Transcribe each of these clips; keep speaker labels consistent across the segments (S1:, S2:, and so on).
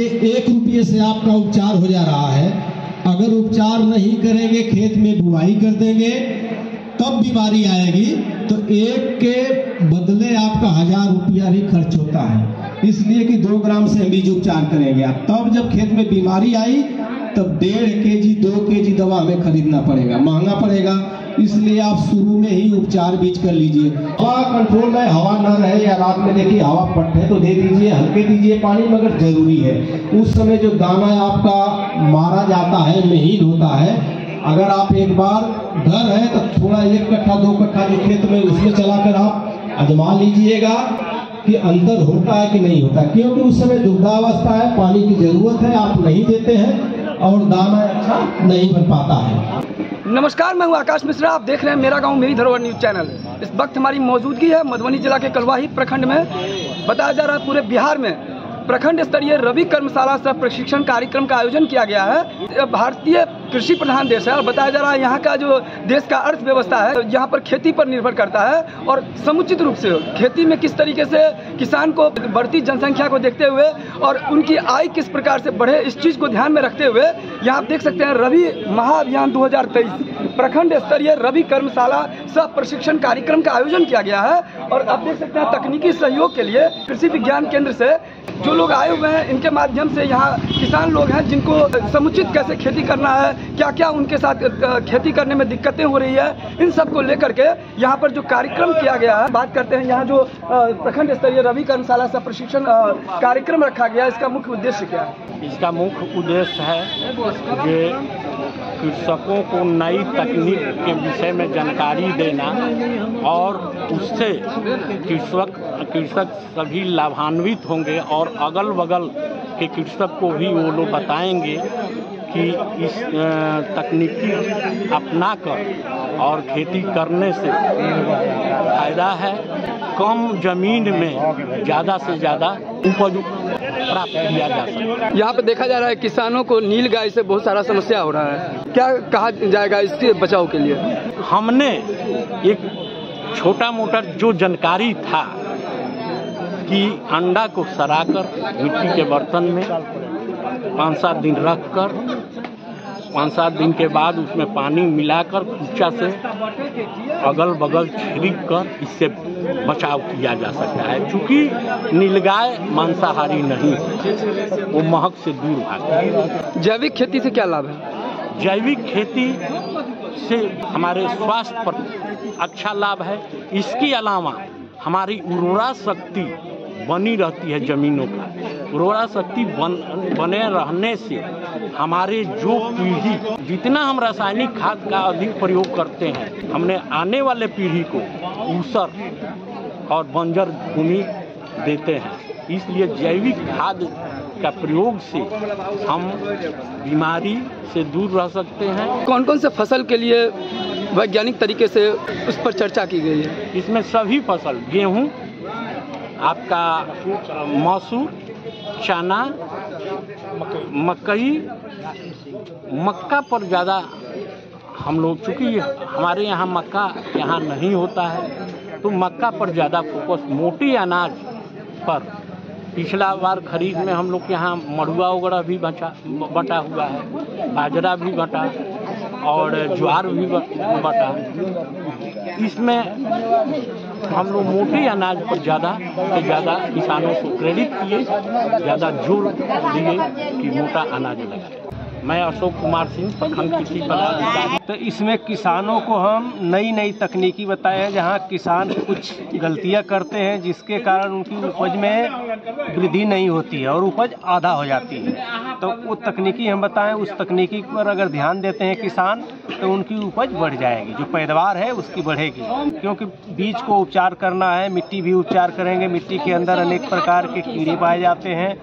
S1: लीजिए 1 रुपये से आपका उपचार हो जा रहा है। अगर उपचार नहीं करेंगे, खेत में बुआई कर देंगे, तब बीमारी आएगी तो 1 के बदले आपका 1000 रुपया भी खर्च होता है। इसलिए कि 2 ग्राम से हम बीज उपचार करेंगे, तब जब खेत में बीमारी आई तब 1.5 केजी 2 केजी दवा हमें खरीदना पड़ेगा, महंगा पड़ेगा। इसलिए आप शुरू में ही उपचार बीज कर लीजिए। हवा कंट्रोल में हवा न रहे या रात में देखिए हवा पट्टे तो दे दीजिए, हल्के दीजिए पानी, मगर जरूरी है उस समय जो दाना आपका मारा जाता है महीन होता है। अगर आप एक बार डर है तो थोड़ा 1 कट्ठा 2 कट्ठा जो खेत में उसमें चलाकर आप आजमा लीजिएगा कि अंतर होता है कि नहीं होता, क्योंकि उस समय दुग्धावस्था है, पानी की जरूरत है, आप नहीं देते हैं और दाना अच्छा नहीं बन पाता है।
S2: नमस्कार, मैं हूं आकाश मिश्रा। आप देख रहे हैं मेरा गांव मेरी धरोहर न्यूज चैनल। इस वक्त हमारी मौजूदगी है मधुबनी जिला के कलवाही प्रखंड में। बताया जा रहा है पूरे बिहार में प्रखंड स्तरीय रबी कर्मशाला सह प्रशिक्षण कार्यक्रम का आयोजन किया गया है। भारतीय कृषि प्रधान देश है और बताया जा रहा है यहाँ का जो देश का अर्थव्यवस्था है यहाँ पर खेती पर निर्भर करता है। और समुचित रूप से खेती में किस तरीके से किसान को बढ़ती जनसंख्या को देखते हुए और उनकी आय किस प्रकार से बढ़े, इस चीज़ को ध्यान में रखते हुए यहाँ आप देख सकते हैं रबी महाअभियान 2023 प्रखंड स्तरीय रबी कर्मशाला सह प्रशिक्षण कार्यक्रम का आयोजन किया गया है। और आप देख सकते हैं तकनीकी सहयोग के लिए कृषि विज्ञान केंद्र से जो लोग आए हुए हैं, इनके माध्यम से यहाँ किसान लोग हैं जिनको समुचित कैसे खेती करना है, क्या क्या उनके साथ खेती करने में दिक्कतें हो रही है, इन सब को लेकर के यहाँ पर जो कार्यक्रम किया गया है। बात करते हैं यहाँ जो प्रखंड स्तरीय रबी कर्मशाला सह प्रशिक्षण कार्यक्रम रखा गया है, इसका मुख्य उद्देश्य क्या है?
S3: इसका मुख्य उद्देश्य है कि कृषकों को नई तकनीक के विषय में जानकारी देना और उससे कृषक सभी लाभान्वित होंगे और अगल बगल के कृषक को भी वो लोग बताएंगे कि इस तकनीकी अपनाकर और खेती करने से फायदा है। कम जमीन में ज़्यादा से ज़्यादा उपज प्राप्त किया जा सकता है।
S2: यहाँ पे देखा जा रहा है किसानों को नीलगाय से बहुत सारा समस्या हो रहा है, क्या कहा जाएगा इसके बचाव के लिए?
S3: हमने एक छोटा मोटा जो जानकारी था कि अंडा को सड़ाकर मिट्टी के बर्तन में 5-7 दिन रखकर 5-7 दिन के बाद उसमें पानी मिलाकर कुच्चा से अगल बगल छिड़क कर इससे बचाव किया जा सकता है। चूँकि नीलगाय मांसाहारी नहीं, वो महक से दूर भागती है।
S2: जैविक खेती से क्या लाभ है?
S3: जैविक खेती से हमारे स्वास्थ्य पर अच्छा लाभ है। इसके अलावा हमारी उर्वरा शक्ति बनी रहती है। जमीनों का उर्वरा शक्ति बने रहने से हमारे जो पीढ़ी, जितना हम रासायनिक खाद का अधिक प्रयोग करते हैं, हमने आने वाले पीढ़ी को ऊसर और बंजर भूमि देते हैं। इसलिए जैविक खाद का प्रयोग से हम बीमारी से दूर रह सकते हैं।
S2: कौन कौन से फसल के लिए वैज्ञानिक तरीके से उस पर चर्चा की गई है?
S3: इसमें सभी फसल, गेहूँ, आपका मसूर, चना, मकई, मक्का पर ज़्यादा हम लोग, चूँकि हमारे यहाँ मक्का यहाँ नहीं होता है तो मक्का पर ज़्यादा फोकस, मोटी अनाज पर। पिछला बार खरीद में हम लोग के यहाँ मड़ुआ वगैरह भी बटा हुआ है, बाजरा भी बटा और ज्वार भी बटा। इसमें हम लोग मोटे अनाज पर ज़्यादा से ज़्यादा किसानों को प्रेरित किए, ज़्यादा जोर दिए कि मोटा अनाज लगाए। मैं अशोक कुमार सिंह, प्रखंड कृषि पदाधिकारी।
S4: तो इसमें किसानों को हम नई तकनीकी बताए हैं, जहां किसान कुछ गलतियां करते हैं जिसके कारण उनकी उपज में वृद्धि नहीं होती है और उपज आधा हो जाती है। तो वो तकनीकी हम बताएं, उस तकनीकी पर अगर ध्यान देते हैं किसान तो उनकी उपज बढ़ जाएगी, जो पैदावार है उसकी बढ़ेगी। क्योंकि बीज को उपचार करना है, मिट्टी भी उपचार करेंगे। मिट्टी के अंदर अनेक प्रकार के कीड़े पाए जाते हैं।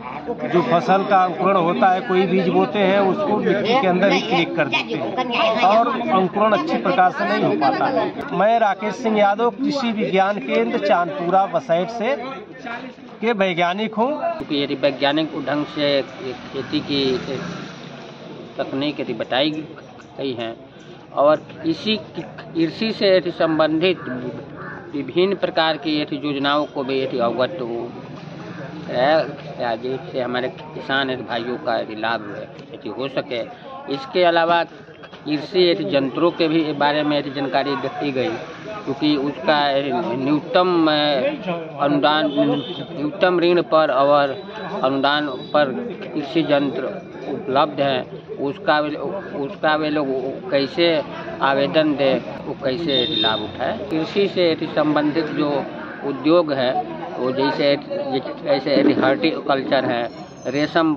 S4: जो फसल का अंकुरण होता है, कोई बीज बोते हैं उसको मिट्टी के अंदर ही क्लिक कर देते हैं और अंकुरण अच्छी प्रकार से नहीं हो पाता है। मैं राकेश सिंह यादव, कृषि विज्ञान केंद्र चांदपुरा बसैठ से के वैज्ञानिक हूँ।
S5: क्योंकि यदि वैज्ञानिक ढंग से खेती की तकनीक यदि बताई गई है और इसी कृषि से संबंधित विभिन्न प्रकार की योजनाओं को भी अवगत है, जिससे हमारे किसान भाइयों का लाभ हो सके। इसके अलावा कृषि यंत्रों के भी बारे में जानकारी दी गई, क्योंकि उसका न्यूनतम अनुदान, न्यूनतम ऋण पर और अनुदान पर कृषि यंत्र उपलब्ध है, उसका वे लोग कैसे आवेदन दे, वो कैसे लाभ उठाए। कृषि से संबंधित जो उद्योग है वो जैसे हॉर्टिकल्चर है, रेशम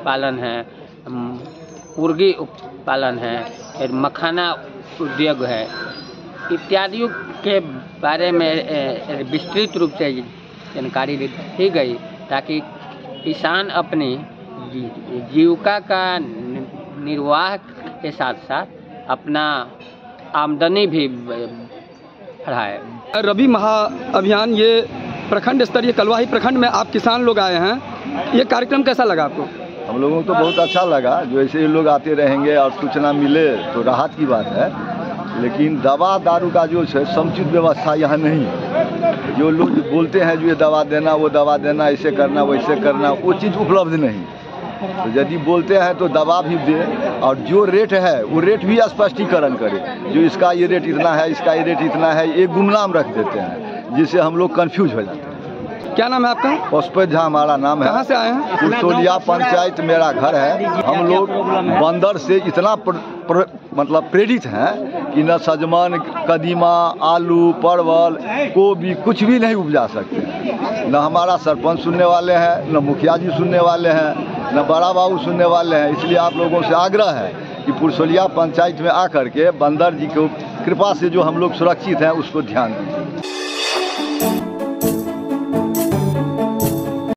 S5: पालन है, मुर्गी पालन है, मखाना उद्योग है, इत्यादि के बारे में विस्तृत रूप से जानकारी दी गई, ताकि किसान अपनी जीविका का निर्वाह के साथ साथ अपना आमदनी भी बढ़ाए।
S2: रबी महा अभियान, ये प्रखंड स्तरीय कलवाही प्रखंड में आप किसान लोग आए हैं, ये कार्यक्रम कैसा लगा आपको?
S6: हम लोगों को तो बहुत अच्छा लगा। जो ऐसे ही लोग आते रहेंगे और सूचना मिले तो राहत की बात है, लेकिन दवा दारू का जो है समुचित व्यवस्था यहाँ नहीं है। जो लोग बोलते हैं जो ये दवा देना, वो दवा देना, ऐसे करना, वैसे करना, वो चीज़ उपलब्ध नहीं। तो यदि बोलते हैं तो दवा भी दे, और जो रेट है वो रेट भी स्पष्टीकरण करे। जो इसका ये रेट इतना है, इसका ये रेट इतना है, एक गुमनाम रख देते हैं, जिससे हम लोग कंफ्यूज हो जाते हैं।
S2: क्या नाम है आपका?
S6: पुष्पेश झा हमारा नाम है।
S2: कहाँ से आए हैं?
S6: पुरसोलिया पंचायत मेरा घर है। हम लोग बंदर से इतना मतलब प्रेरित हैं कि न सजमन, कदीमा, आलू, परवल, गोभी कुछ भी नहीं उपजा सकते। न हमारा सरपंच सुनने वाले हैं, न मुखिया जी सुनने वाले हैं, न बड़ा बाबू सुनने वाले हैं। इसलिए आप लोगों से आग्रह है कि पुरसोलिया पंचायत में आकर के बंदर जी को कृपा से जो हम लोग सुरक्षित हैं उसको ध्यान दीजिए।